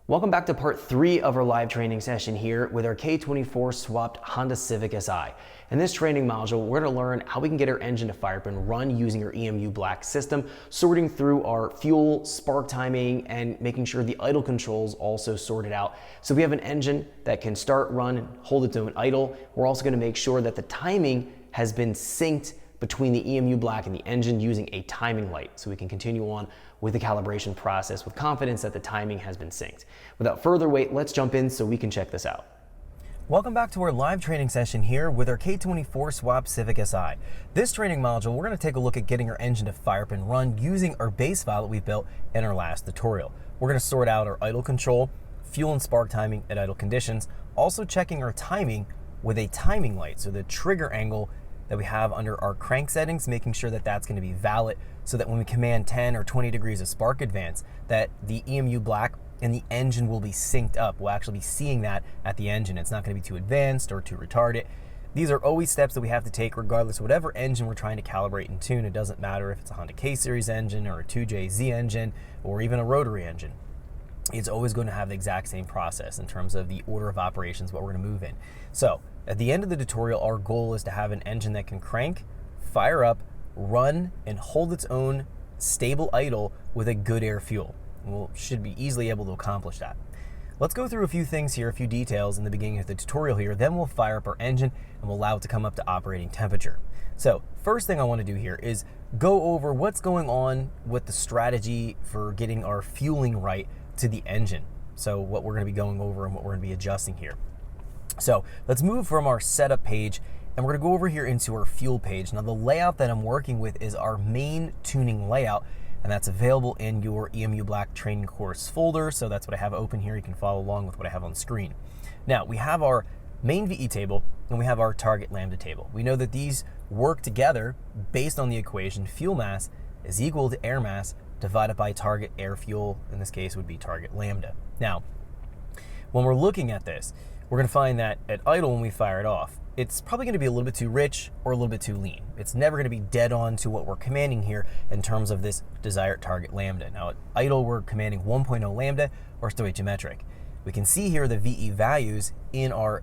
Welcome back to part 3 of our live training session here with our K24 Swapped Honda Civic Si. In this training module, we're going to learn how we can get our engine to fire up and run using our EMU black system, sorting through our fuel, spark timing, and making sure the idle controls also sorted out. So we have an engine that can start, run, and hold its own idle. We're also going to make sure that the timing has been synced between the EMU black and the engine using a timing light, so we can continue on with the calibration process with confidence that the timing has been synced. Without further wait, let's jump in so we can check this out. Welcome back to our live training session here with our K24 Swapped Civic Si. This training module, we're going to take a look at getting our engine to fire up and run using our base file that we built in our last tutorial. We're going to sort out our idle control, fuel and spark timing at idle conditions, also checking our timing with a timing light, so the trigger angle that we have under our crank settings, making sure that that's going to be valid so that when we command 10 or 20 degrees of spark advance, that the EMU black and the engine will be synced up. We'll actually be seeing that at the engine. It's not going to be too advanced or too retarded. These are always steps that we have to take regardless of whatever engine we're trying to calibrate and tune. It doesn't matter if it's a Honda K series engine or a 2JZ engine or even a rotary engine. It's always going to have the exact same process in terms of the order of operations, what we're going to move in. So at the end of the tutorial, our goal is to have an engine that can crank, fire up, run, and hold its own stable idle with a good air fuel. We should be easily able to accomplish that. Let's go through a few things here, a few details in the beginning of the tutorial here, then we'll fire up our engine and we'll allow it to come up to operating temperature. So first thing I want to do here is go over what's going on with the strategy for getting our fueling right to the engine. So what we're going to be going over and what we're going to be adjusting here. So let's move from our setup page and we're going to go over here into our fuel page. Now the layout that I'm working with is our main tuning layout, and that's available in your EMU Black training course folder. So that's what I have open here. You can follow along with what I have on screen. Now we have our main VE table and we have our target lambda table. We know that these work together based on the equation fuel mass is equal to air mass divided by target air fuel, in this case would be target lambda. Now, when we're looking at this, we're going to find that at idle, when we fire it off, it's probably going to be a little bit too rich or a little bit too lean. It's never going to be dead on to what we're commanding here in terms of this desired target lambda. Now at idle, we're commanding 1.0 lambda or stoichiometric. We can see here the VE values in our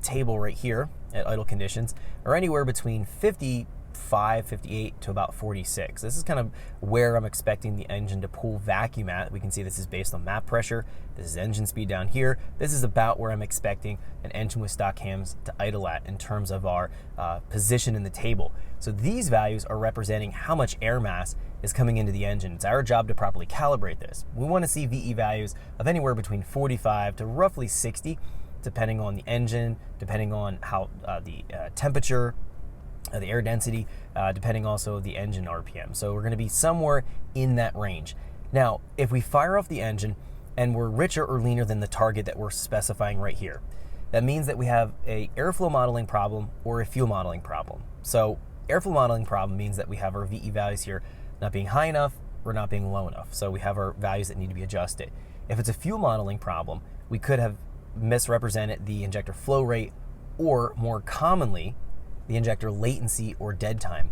table right here at idle conditions are anywhere between 55, 58 to about 46. This is kind of where I'm expecting the engine to pull vacuum at. We can see this is based on map pressure. This is engine speed down here. This is about where I'm expecting an engine with stock hams to idle at in terms of our position in the table. So these values are representing how much air mass is coming into the engine. It's our job to properly calibrate this. We want to see VE values of anywhere between 45 to roughly 60, depending on the engine, depending on how the temperature, the air density, depending also the engine RPM. So we're going to be somewhere in that range. Now, if we fire off the engine and we're richer or leaner than the target that we're specifying right here, that means that we have a airflow modeling problem or a fuel modeling problem. So airflow modeling problem means that we have our VE values here not being high enough or not being low enough. So we have our values that need to be adjusted. If it's a fuel modeling problem, we could have misrepresented the injector flow rate, or more commonly, the injector latency or dead time.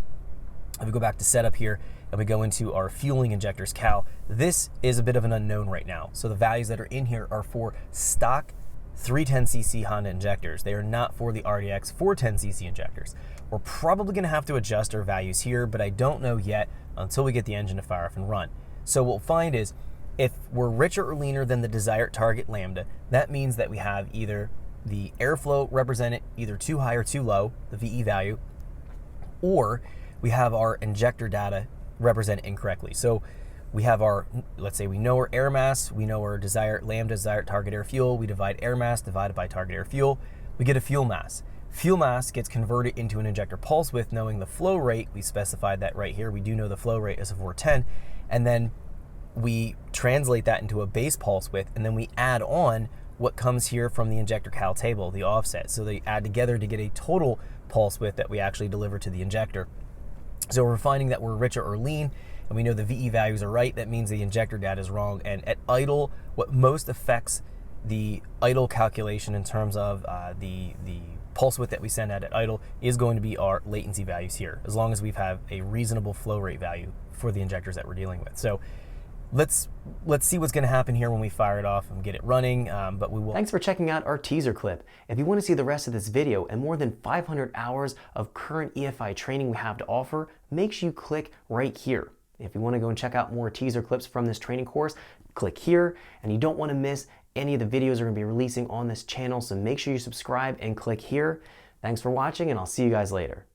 If we go back to setup here and we go into our fueling injectors cal, this is a bit of an unknown right now. So the values that are in here are for stock 310cc Honda injectors. They are not for the RDX 410cc injectors. We're probably going to have to adjust our values here, but I don't know yet until we get the engine to fire off and run. So what we'll find is if we're richer or leaner than the desired target lambda, that means that we have either the airflow represented either too high or too low, the VE value, or we have our injector data represented incorrectly. So we have our, let's say we know our air mass, we know our desired lambda, desired target air fuel, we divide air mass divided by target air fuel, we get a fuel mass. Fuel mass gets converted into an injector pulse width, knowing the flow rate, we specified that right here, we do know the flow rate is a 410, and then we translate that into a base pulse width, and then we add on what comes here from the injector cal table, the offset. So they add together to get a total pulse width that we actually deliver to the injector. So we're finding that we're richer or lean, and we know the VE values are right. That means the injector data is wrong. And at idle, what most affects the idle calculation in terms of the pulse width that we send out at idle is going to be our latency values here, as long as we have a reasonable flow rate value for the injectors that we're dealing with. So let's see what's going to happen here when we fire it off and get it running, but we will. Thanks for checking out our teaser clip. If you want to see the rest of this video and more than 500 hours of current EFI training we have to offer, make sure you click right here. If you want to go and check out more teaser clips from this training course, click here, and you don't want to miss any of the videos we're going to be releasing on this channel, so make sure you subscribe and click here. Thanks for watching, and I'll see you guys later.